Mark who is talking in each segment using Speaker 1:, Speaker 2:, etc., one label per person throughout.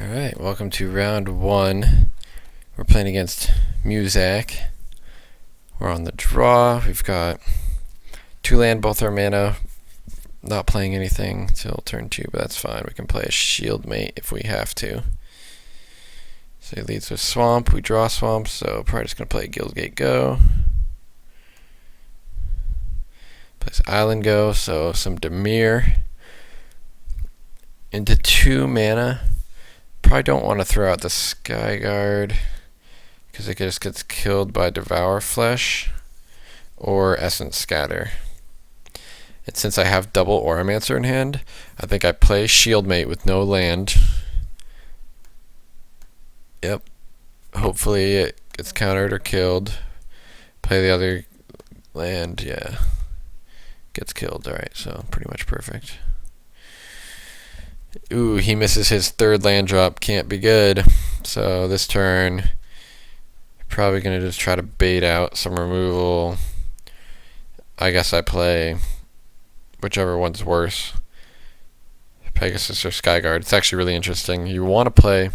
Speaker 1: Alright, welcome to round one. We're playing against Muzak. We're on the draw. We've got 2 land, both our mana. Not playing anything till turn 2, but that's fine. We can play a shield mate if we have to. So he leads with Swamp. We draw Swamp, so probably just going to play Guildgate Go. Plays Island Go, so some Dimir. Into 2 mana. Probably don't want to throw out the Skyguard because it just gets killed by Devour Flesh or Essence Scatter. And since I have double Auramancer in hand, I think I play Shieldmate with no land. Yep. Hopefully it gets countered or killed. Play the other land, yeah. Gets killed, alright, so pretty much perfect. Ooh, he misses his 3rd land drop. Can't be good. So this turn, probably going to just try to bait out some removal. I guess I play whichever one's worse. Pegasus or Skyguard. It's actually really interesting. You want to play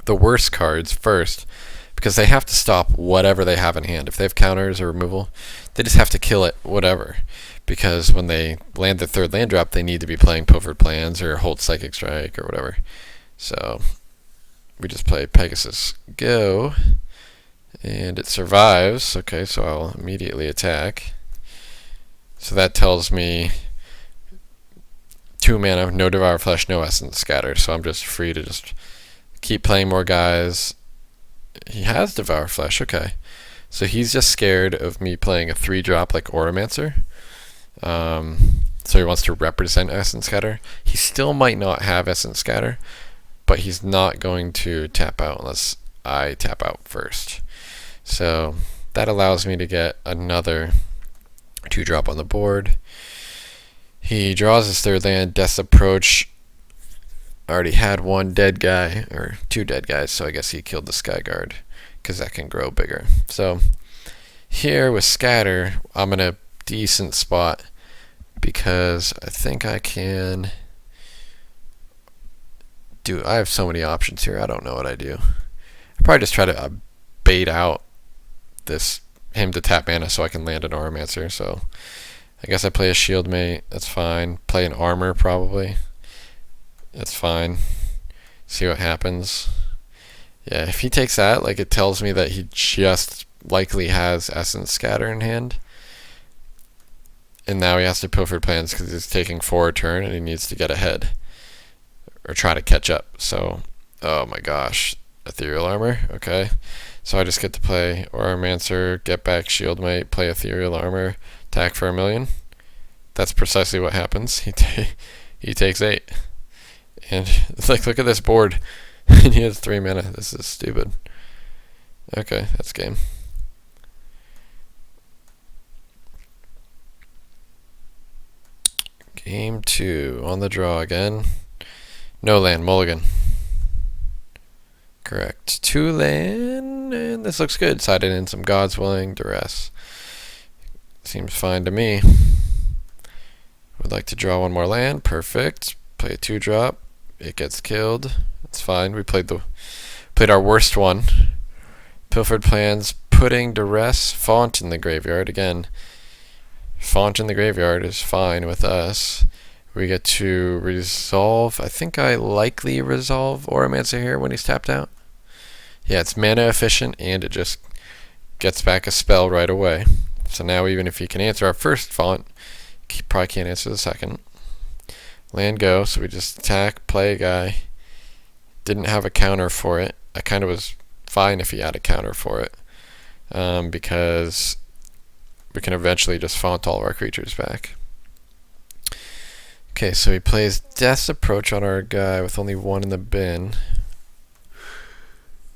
Speaker 1: the worst cards first because they have to stop whatever they have in hand. If they have counters or removal, they just have to kill it, whatever. Because when they land the 3rd land drop, they need to be playing Pilfered Plans or Holt Psychic Strike or whatever. So we just play Pegasus Go, and it survives. Okay, so I'll immediately attack. So that tells me 2 mana, no Devour Flesh, no Essence Scatter. So I'm just free to just keep playing more guys. He has Devour Flesh, okay. So he's just scared of me playing a 3-drop like Auramancer. So he wants to represent Essence Scatter. He still might not have Essence Scatter, but he's not going to tap out unless I tap out first. So that allows me to get another 2-drop on the board. He draws his 3rd land, Death's Approach. I already had 1 dead guy, or 2 dead guys, so I guess he killed the Skyguard, because that can grow bigger. So here with Scatter, I'm in a decent spot because I think I can do. I have so many options here. I don't know what I do. I probably just try to bait out him to tap mana so I can land an Auramancer. So I guess I play a Shield Mate. That's fine. Play an Armor probably. That's fine. See what happens. Yeah, if he takes that, like it tells me that he just likely has Essence Scatter in hand. And now he has to Pilfered Plans because he's taking 4 a turn and he needs to get ahead. Or try to catch up. So, oh my gosh. Ethereal Armor? Okay. So I just get to play Auramancer, get back Shield Mate, play Ethereal Armor, attack for 1,000,000. That's precisely what happens. He takes 8. And it's like, look at this board. And he has 3 mana. This is stupid. Okay, that's game. Game 2, on the draw again. No land, mulligan. Correct. 2 land, and this looks good. Sided in some God's Willing, Duress. Seems fine to me. Would like to draw 1 more land. Perfect. Play a 2-drop. It gets killed. It's fine. We played our worst one. Pilfered Plans, putting Duress, Font in the graveyard. Again, Font in the graveyard is fine with us. We get to resolve. I think I likely resolve Auramancer here when he's tapped out. Yeah, it's mana efficient and it just gets back a spell right away. So now even if he can answer our first Font, he probably can't answer the second. Land Go, so we just attack, play a guy. Didn't have a counter for it. I kind of was fine if he had a counter for it. Because we can eventually just Font all of our creatures back. Okay, so he plays Death's Approach on our guy with only 1 in the bin.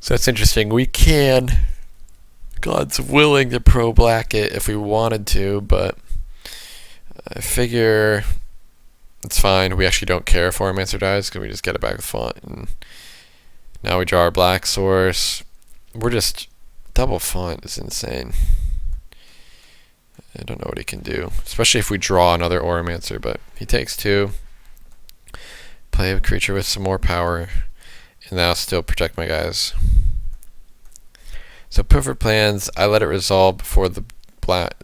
Speaker 1: So that's interesting. We can, God's willing, to pro-black it if we wanted to, but I figure it's fine. We actually don't care if Auramancer dies because we just get it back with Font. And now we draw our black source. We're just double Font is insane. I don't know what he can do, especially if we draw another Auramancer, but he takes 2. Play a creature with some more power. And that'll still protect my guys. So perfect plans, I let it resolve before the black,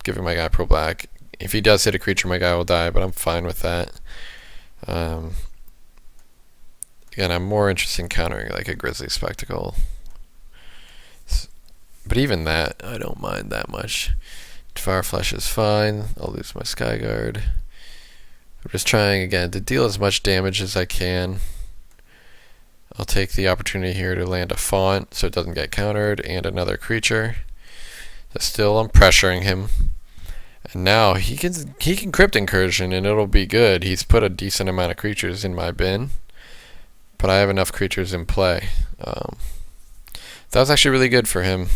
Speaker 1: giving my guy pro black. If he does hit a creature, my guy will die, but I'm fine with that. Again, I'm more interested in countering like a Grizzly Spectacle. But even that, I don't mind that much. Fire Flash is fine. I'll lose my Skyguard. I'm just trying again to deal as much damage as I can. I'll take the opportunity here to land a Font so it doesn't get countered, and another creature. But still, I'm pressuring him. And now he can Crypt Incursion and it'll be good. He's put a decent amount of creatures in my bin, but I have enough creatures in play. That was actually really good for him.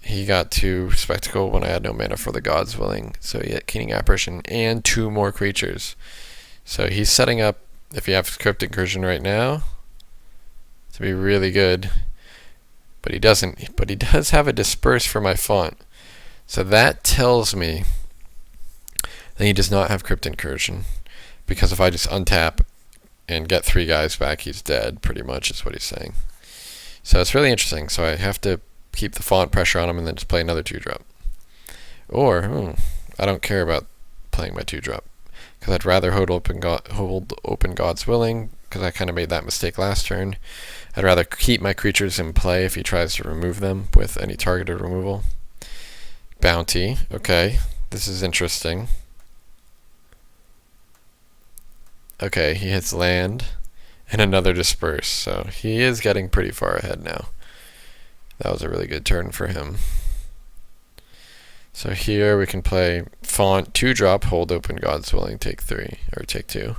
Speaker 1: He got 2 Spectacle when I had no mana for the God's Willing, so he had Keening Apparition and 2 more creatures. So he's setting up, if you have Crypt Incursion right now, to be really good. But he doesn't. But he does have a Disperse for my Font. So that tells me that he does not have Crypt Incursion, because if I just untap and get 3 guys back, he's dead, pretty much is what he's saying. So it's really interesting. So I have to keep the Font pressure on him and then just play another 2-drop. Or, I don't care about playing my 2-drop, because I'd rather hold open God's Willing, because I kind of made that mistake last turn. I'd rather keep my creatures in play if he tries to remove them with any targeted removal. Bounty, okay, this is interesting. Okay, he hits land and another Disperse, so he is getting pretty far ahead now. That was a really good turn for him. So here we can play Font, 2-drop, hold open God's Willing, take 3, or take 2.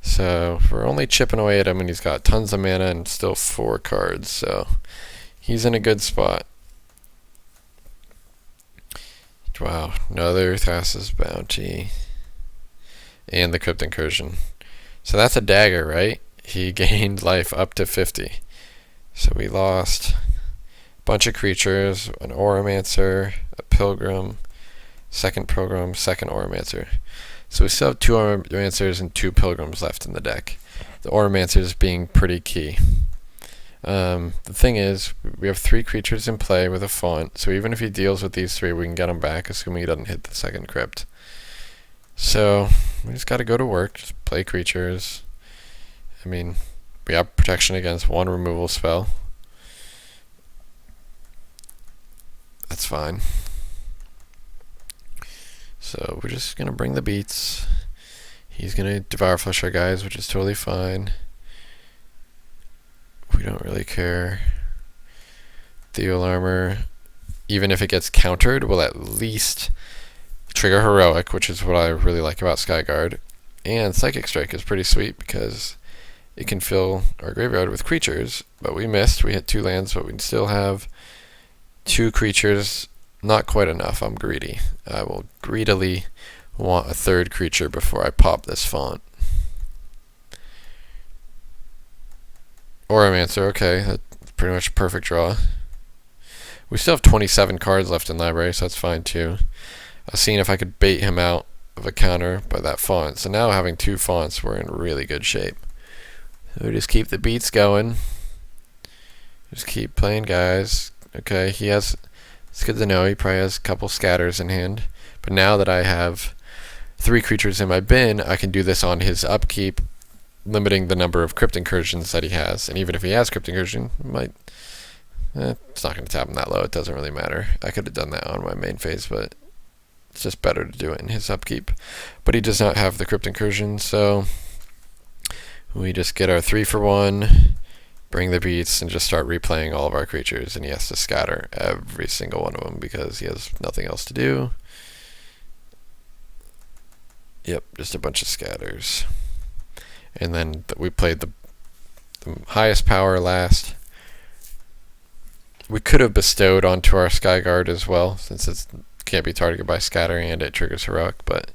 Speaker 1: So we're only chipping away at him, and he's got tons of mana and still 4 cards, so he's in a good spot. Wow, another Thassa's Bounty. And the Crypt Incursion. So that's a dagger, right? He gained life up to 50. So we lost a bunch of creatures, an Auramancer, a Pilgrim, second Pilgrim, second Auramancer. So we still have 2 Auramancers and 2 Pilgrims left in the deck. The Auramancers being pretty key. The thing is, we have 3 creatures in play with a Font, so even if he deals with these 3, we can get him back, assuming he doesn't hit the second Crypt. So we just gotta go to work, just play creatures. I mean, we have protection against 1 removal spell. That's fine. So we're just gonna bring the beats. He's gonna Devour Flesh our guys, which is totally fine. We don't really care. Theol Armor, even if it gets countered, will at least trigger Heroic, which is what I really like about Skyguard. And Psychic Strike is pretty sweet because it can fill our graveyard with creatures, but we missed. We hit 2 lands, but we still have 2 creatures. Not quite enough. I'm greedy. I will greedily want a 3rd creature before I pop this Font. Auramancer, okay, that's pretty much a perfect draw. We still have 27 cards left in library, so that's fine too. I was seeing if I could bait him out of a counter by that Font. So now having 2 Fonts, we're in really good shape. So we just keep the beats going. Just keep playing guys. Okay, it's good to know he probably has a couple scatters in hand. But now that I have 3 creatures in my bin, I can do this on his upkeep, limiting the number of Crypt Incursions that he has. And even if he has Crypt Incursion, it's not going to tap him that low. It doesn't really matter. I could have done that on my main phase, but it's just better to do it in his upkeep. But he does not have the Crypt Incursion, so we just get our 3 for 1, bring the beats, and just start replaying all of our creatures. And he has to scatter every single one of them because he has nothing else to do. Yep, just a bunch of scatters. And then we played the highest power last. We could have bestowed onto our Skyguard as well, since it can't be targeted by scatter and it triggers Heroic, but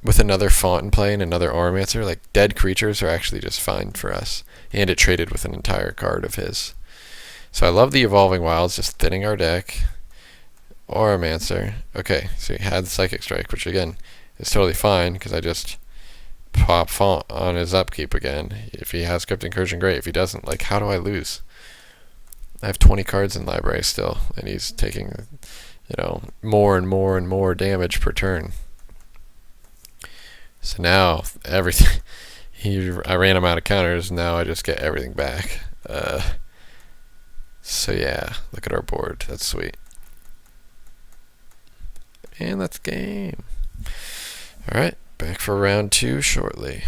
Speaker 1: with another Font in play and another Auramancer, like, dead creatures are actually just fine for us. And it traded with an entire card of his. So I love the Evolving Wilds, just thinning our deck. Auramancer. Okay, so he had Psychic Strike, which again is totally fine because I just pop font on his upkeep again. If he has Crypt Incursion, great. If he doesn't, like, how do I lose? I have 20 cards in library still, and he's taking, more and more and more damage per turn. So now everything, I ran him out of counters. Now I just get everything back. So yeah, look at our board. That's sweet. And that's game. All right, back for round 2 shortly.